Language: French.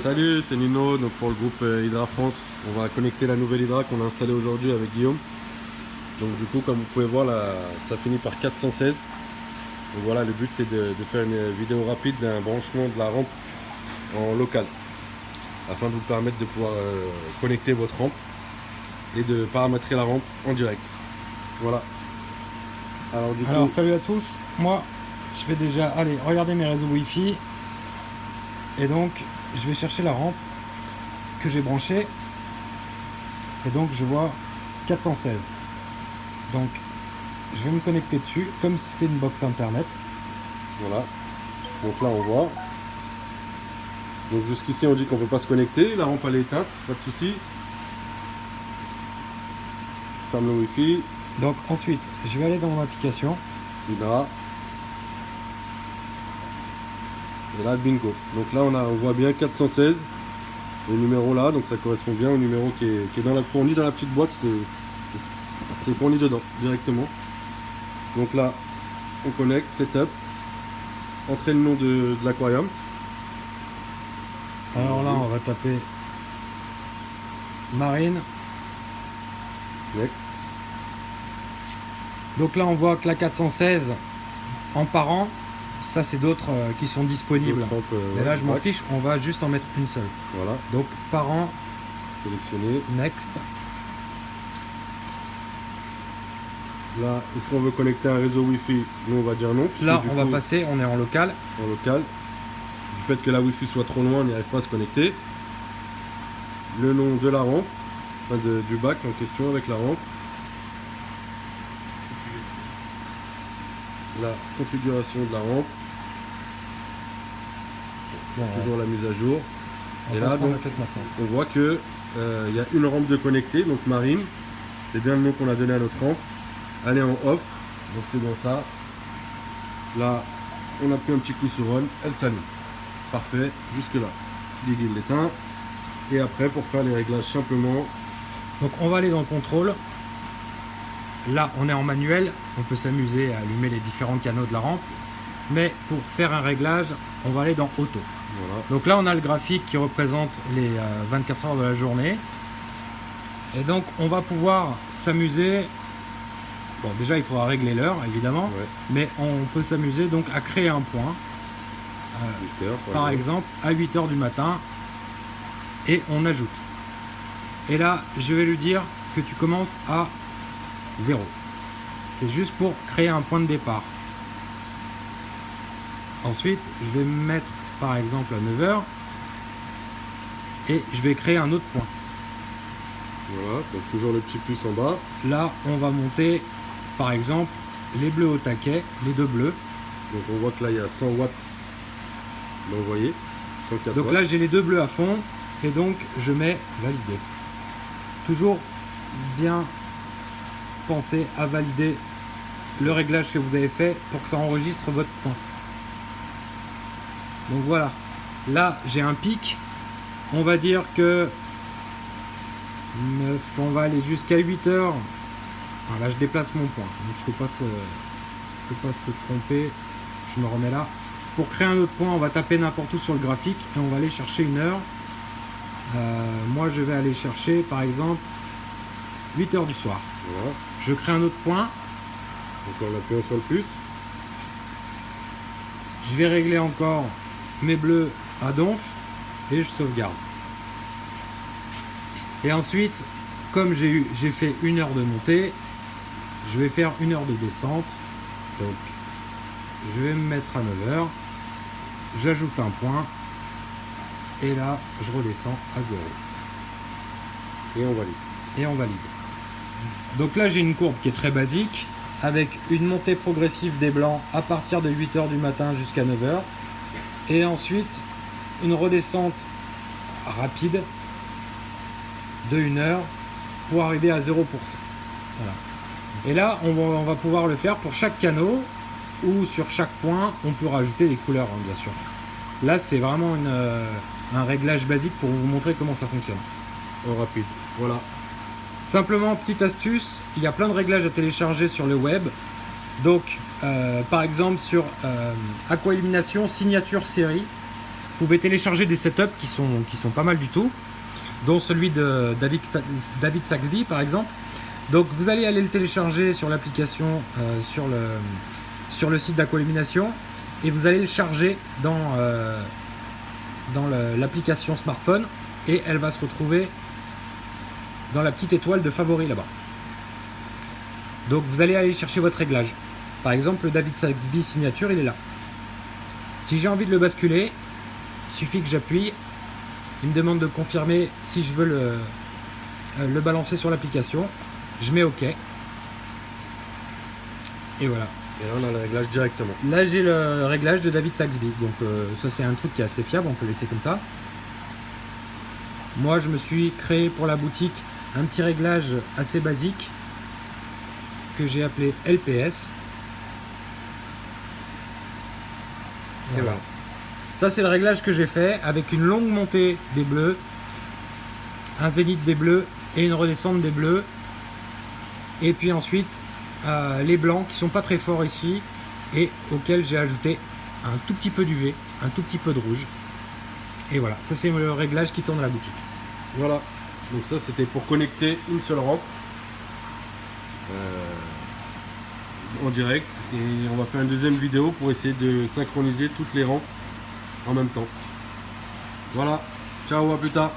Salut, c'est Nino, donc pour le groupe Hydra France. On va connecter la nouvelle Hydra qu'on a installée aujourd'hui avec Guillaume. Donc du coup, comme vous pouvez voir là, ça finit par 416. Donc voilà, le but c'est de faire une vidéo rapide d'un branchement de la rampe en local, afin de vous permettre de pouvoir connecter votre rampe et de paramétrer la rampe en direct. Voilà. Alors salut à tous, moi je vais déjà aller regarder mes réseaux Wi-Fi et donc je vais chercher la rampe que j'ai branchée et donc je vois 416. Donc je vais me connecter dessus comme si c'était une box internet. Voilà. Donc là on voit. Donc jusqu'ici on dit qu'on ne peut pas se connecter, la rampe elle est éteinte, pas de souci. Ferme le Wi-Fi. Donc ensuite je vais aller dans mon application Hydra. Et là bingo. Donc là on voit bien 416. Le numéro là, donc ça correspond bien au numéro qui est fourni dans la petite boîte. C'est fourni dedans directement. Donc là on connecte, setup. Entrer le nom de l'aquarium. Alors là on va taper Marine. Next. Donc là on voit que la 416 en parent, ça c'est d'autres qui sont disponibles. Et là je m'en fiche, on va juste en mettre une seule. Voilà. Donc parent, sélectionner. next. Là, est-ce qu'on veut connecter un réseau Wi-Fi? Nous on va dire non. Là on va passer, on est en local. En local. Du fait que la Wi-Fi soit trop loin, on n'y arrive pas à se connecter. Le nom de la rampe, enfin du bac en question avec la rampe. La configuration de la rampe. Bon, toujours la mise à jour. Et là donc on voit que il y a une rampe de connectée, donc Marine. C'est bien le nom qu'on a donné à notre rampe. Elle est en off, donc c'est bien ça. Là, on appuie un petit coup sur on, elle s'allume. Parfait, jusque là. Il l'éteint. Et après, pour faire les réglages simplement. Donc on va aller dans le contrôle. Là, on est en manuel. On peut s'amuser à allumer les différents canaux de la rampe. Mais pour faire un réglage, on va aller dans auto. Voilà. Donc là, on a le graphique qui représente les 24 heures de la journée. Et donc, on va pouvoir s'amuser. Bon, déjà, il faudra régler l'heure, évidemment. Ouais. Mais on peut s'amuser donc à créer un point. Par exemple, à 8 heures du matin. Et on ajoute. Et là, je vais lui dire que tu commences à 0. C'est juste pour créer un point de départ. Ensuite, je vais me mettre par exemple à 9 heures. Et je vais créer un autre point. Voilà, donc toujours le petit plus en bas. Là, on va monter par exemple les bleus au taquet, les deux bleus. Donc on voit que là il y a 100 watts d'envoyé. Donc là j'ai les deux bleus à fond et donc je mets valider. Toujours bien penser à valider le réglage que vous avez fait pour que ça enregistre votre point. Donc voilà, là j'ai un pic. On va dire que 9, on va aller jusqu'à 8 heures. Ah, là je déplace mon point, donc il ne faut pas se tromper. Je me remets là. Pour créer un autre point, on va taper n'importe où sur le graphique et on va aller chercher une heure. Moi je vais aller chercher par exemple 8 heures du soir. Voilà. Je crée un autre point. Donc on appuie sur le plus. Je vais régler encore mes bleus à donf et je sauvegarde. Et ensuite, comme j'ai fait une heure de montée, je vais faire une heure de descente. Donc, je vais me mettre à 9 heures. J'ajoute un point. Et là, je redescends à 0. Et on valide. Et on valide. Donc là, j'ai une courbe qui est très basique, avec une montée progressive des blancs à partir de 8 heures du matin jusqu'à 9 heures. Et ensuite, une redescente rapide de 1 heure pour arriver à 0%. Voilà. Et là, on va pouvoir le faire pour chaque canot ou sur chaque point, on peut rajouter des couleurs, hein, bien sûr. Là, c'est vraiment un réglage basique pour vous montrer comment ça fonctionne. En rapide. Voilà. Simplement, petite astuce, il y a plein de réglages à télécharger sur le web. Donc, par exemple, sur Aqua Illumination Signature Série, Vous pouvez télécharger des setups qui sont pas mal du tout, dont celui de David Saxby par exemple. Donc vous allez aller le télécharger sur l'application, sur le site d'Aqualumination, et vous allez le charger dans l'application smartphone, et elle va se retrouver dans la petite étoile de favoris là-bas. Donc vous allez aller chercher votre réglage. Par exemple, le David Saxby signature, il est là. Si j'ai envie de le basculer, il suffit que j'appuie. Il me demande de confirmer si je veux le balancer sur l'application. Je mets OK. Et voilà. Et là, on a le réglage directement. Là, j'ai le réglage de David Saxby. Donc ça, c'est un truc qui est assez fiable. On peut laisser comme ça. Moi, je me suis créé pour la boutique un petit réglage assez basique que j'ai appelé LPS. Et voilà. Ça, c'est le réglage que j'ai fait avec une longue montée des bleus, un zénith des bleus et une redescente des bleus. Et puis ensuite, les blancs qui sont pas très forts ici et auxquels j'ai ajouté un tout petit peu d'UV, un tout petit peu de rouge. Et voilà, ça c'est le réglage qui tourne à la boutique. Voilà, donc ça c'était pour connecter une seule rampe en direct, et on va faire une deuxième vidéo pour essayer de synchroniser toutes les rampes en même temps. Voilà, ciao, à plus tard.